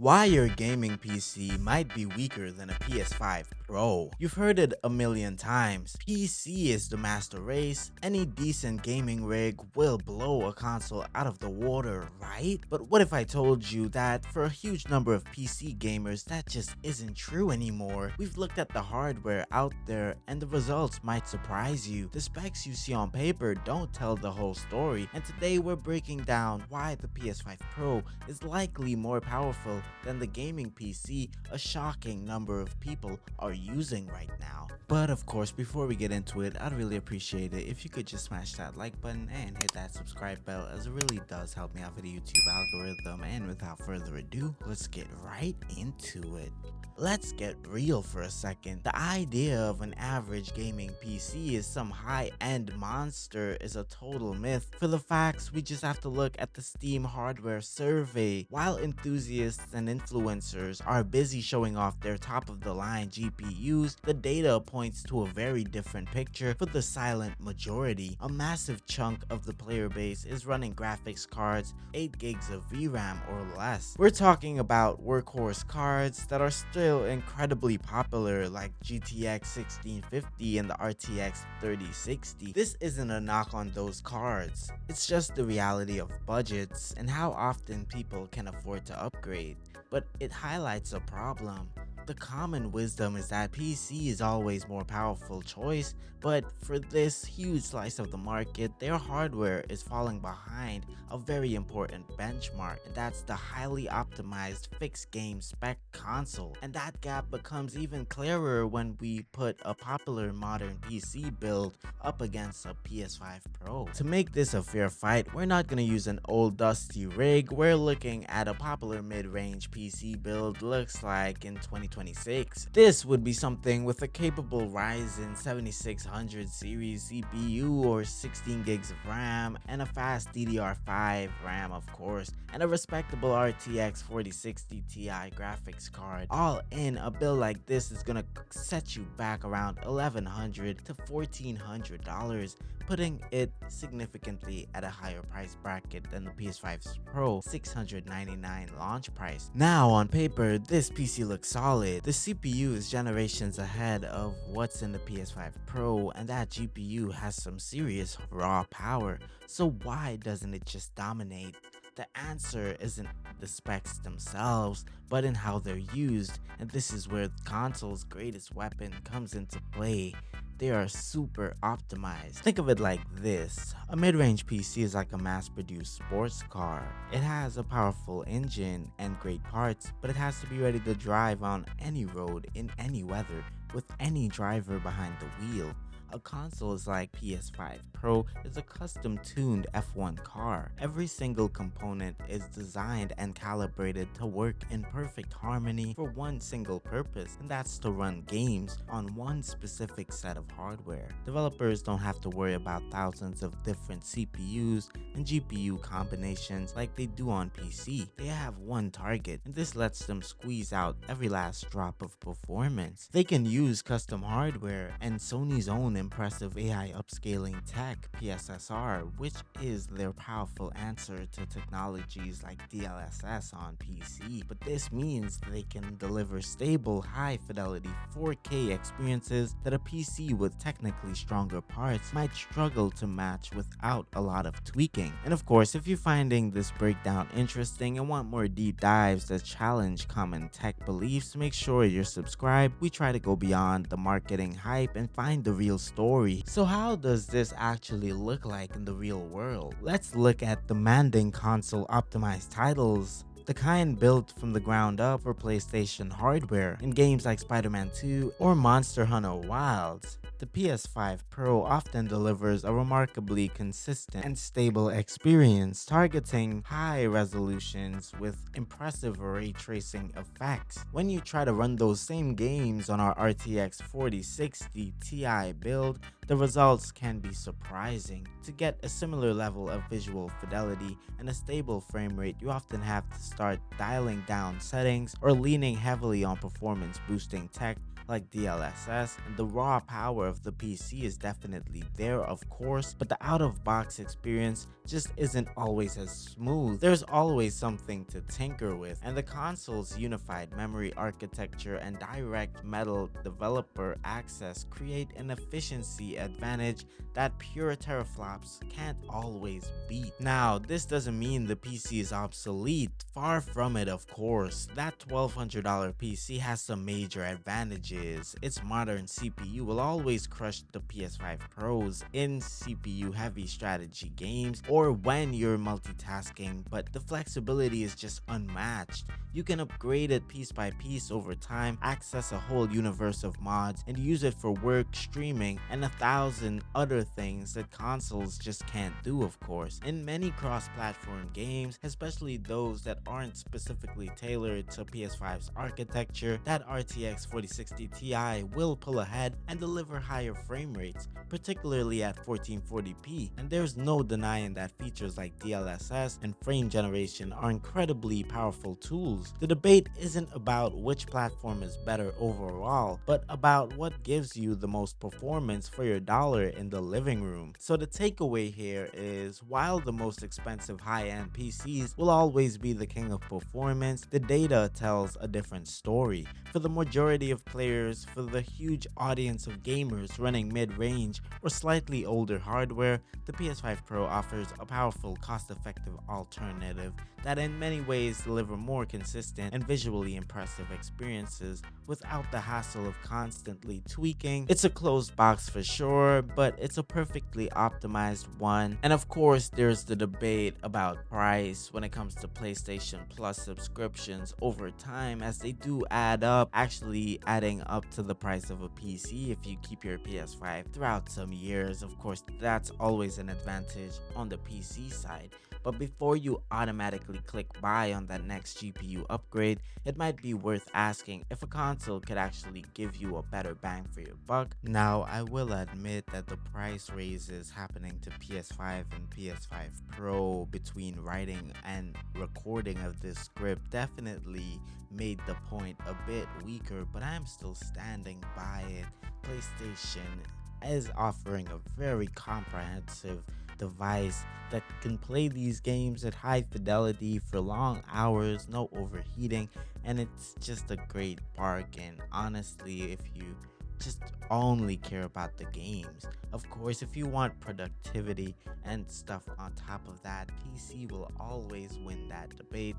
Why your gaming PC might be weaker than a PS5 Pro. You've heard it a million times. PC is the master race. Any decent gaming rig will blow a console out of the water, right? But what if I told you that for a huge number of PC gamers that just isn't true anymore? We've looked at the hardware out there and the results might surprise you. The specs you see on paper don't tell the whole story, and today we're breaking down why the PS5 Pro is likely more powerful than the gaming PC a shocking number of people are using right now. But of course, before we get into it, I'd really appreciate it if you could just smash that like button and hit that subscribe bell, as it really does help me out with the YouTube algorithm. And without further ado, let's get right into it. Let's get real for a second. The idea of an average gaming PC is some high-end monster is a total myth. For the facts, we just have to look at the Steam hardware survey. While enthusiasts and influencers are busy showing off their top-of-the-line GPUs, the data points to a very different picture for the silent majority. A massive chunk of the player base is running graphics cards 8 gigs of VRAM or less. We're talking about workhorse cards that are still incredibly popular, like GTX 1650 and the RTX 3060. This isn't a knock on those cards. It's just the reality of budgets and how often people can afford to upgrade. But it highlights a problem. The common wisdom is that PC is always more powerful choice, but for this huge slice of the market, their hardware is falling behind a very important benchmark, and that's the highly optimized fixed game spec console. And that gap becomes even clearer when we put a popular modern PC build up against a PS5 Pro. To make this a fair fight, we're not gonna use an old dusty rig. We're looking at a popular mid-range PC build looks like in 2026. This would be something with a capable Ryzen 7600 series CPU or 16 gigs of RAM and a fast DDR5 RAM, of course, and a respectable RTX 4060 Ti graphics card. All in, a build like this is gonna set you back around $1,100 to $1,400, putting it significantly at a higher price bracket than the PS5 Pro $699 launch price. Now on paper, this PC looks solid. The CPU is generations ahead of what's in the PS5 Pro, and that GPU has some serious raw power, so why doesn't it just dominate? The answer isn't the specs themselves, but in how they're used, and this is where the console's greatest weapon comes into play. They are super optimized. Think of it like this. A mid-range PC is like a mass-produced sports car. It has a powerful engine and great parts, but it has to be ready to drive on any road in any weather with any driver behind the wheel. A console is like PS5 Pro is a custom-tuned F1 car. Every single component is designed and calibrated to work in perfect harmony for one single purpose, and that's to run games on one specific set of hardware. Developers don't have to worry about thousands of different CPUs and GPU combinations like they do on PC. They have one target, and this lets them squeeze out every last drop of performance. They can use custom hardware and Sony's own impressive AI upscaling tech, PSSR, which is their powerful answer to technologies like DLSS on PC. But this means they can deliver stable, high-fidelity 4K experiences that a PC with technically stronger parts might struggle to match without a lot of tweaking. And of course, if you're finding this breakdown interesting and want more deep dives that challenge common tech beliefs, make sure you're subscribed. We try to go beyond the marketing hype and find the real story. So how does this actually look like in the real world? Let's look at demanding console optimized titles, the kind built from the ground up for PlayStation hardware in games like Spider-Man 2 or Monster Hunter Wilds. The PS5 Pro often delivers a remarkably consistent and stable experience, targeting high resolutions with impressive ray tracing effects. When you try to run those same games on our RTX 4060 Ti build, the results can be surprising. To get a similar level of visual fidelity and a stable frame rate, you often have to start dialing down settings or leaning heavily on performance boosting tech like DLSS, and the raw power of the PC is definitely there, of course, but the out-of-box experience just isn't always as smooth. There's always something to tinker with, and the console's unified memory architecture and direct metal developer access create an efficiency advantage that pure teraflops can't always beat. Now, this doesn't mean the PC is obsolete. Far from it, of course. That $1,200 PC has some major advantages. Its modern CPU will always crush the PS5 Pros in CPU-heavy strategy games or when you're multitasking, but the flexibility is just unmatched. You can upgrade it piece by piece over time, access a whole universe of mods, and use it for work, streaming, and 1,000 other things that consoles just can't do, of course. In many cross-platform games, especially those that aren't specifically tailored to PS5's architecture, that RTX 4060 Ti will pull ahead and deliver higher frame rates, particularly at 1440p, and there's no denying that features like DLSS and frame generation are incredibly powerful tools. The debate isn't about which platform is better overall, but about what gives you the most performance for your dollar in the living room. So the takeaway here is, while the most expensive high-end PCs will always be the king of performance, the data tells a different story. For the majority of players, for the huge audience of gamers running mid-range or slightly older hardware, the PS5 Pro offers a powerful, cost-effective alternative that in many ways deliver more consistent and visually impressive experiences without the hassle of constantly tweaking. It's a closed box for sure, but it's a perfectly optimized one. And of course, there's the debate about price when it comes to PlayStation Plus subscriptions over time, as they do add up, actually adding up to the price of a PC if you keep your PS5 throughout some years. Of course, that's always an advantage on the PC side. But before you automatically click buy on that next GPU upgrade, it might be worth asking if a console could actually give you a better bang for your buck. Now, I will admit that the price raises happening to PS5 and PS5 Pro between writing and recording of this script definitely made the point a bit weaker, but I am still standing by it. PlayStation is offering a very comprehensive device that can play these games at high fidelity for long hours, no overheating, and it's just a great bargain. Honestly, if you just only care about the games. Of course, if you want productivity and stuff on top of that, PC will always win that debate.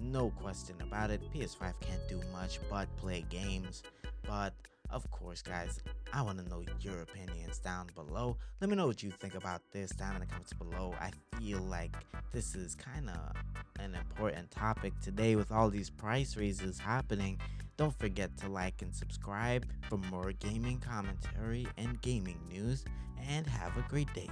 No question about it. PS5 can't do much but play games. But of course, guys, I want to know your opinions down below. Let me know what you think about this down in the comments below. I feel like this is kind of an important topic today with all these price raises happening. Don't forget to like and subscribe for more gaming commentary and gaming news, and have a great day.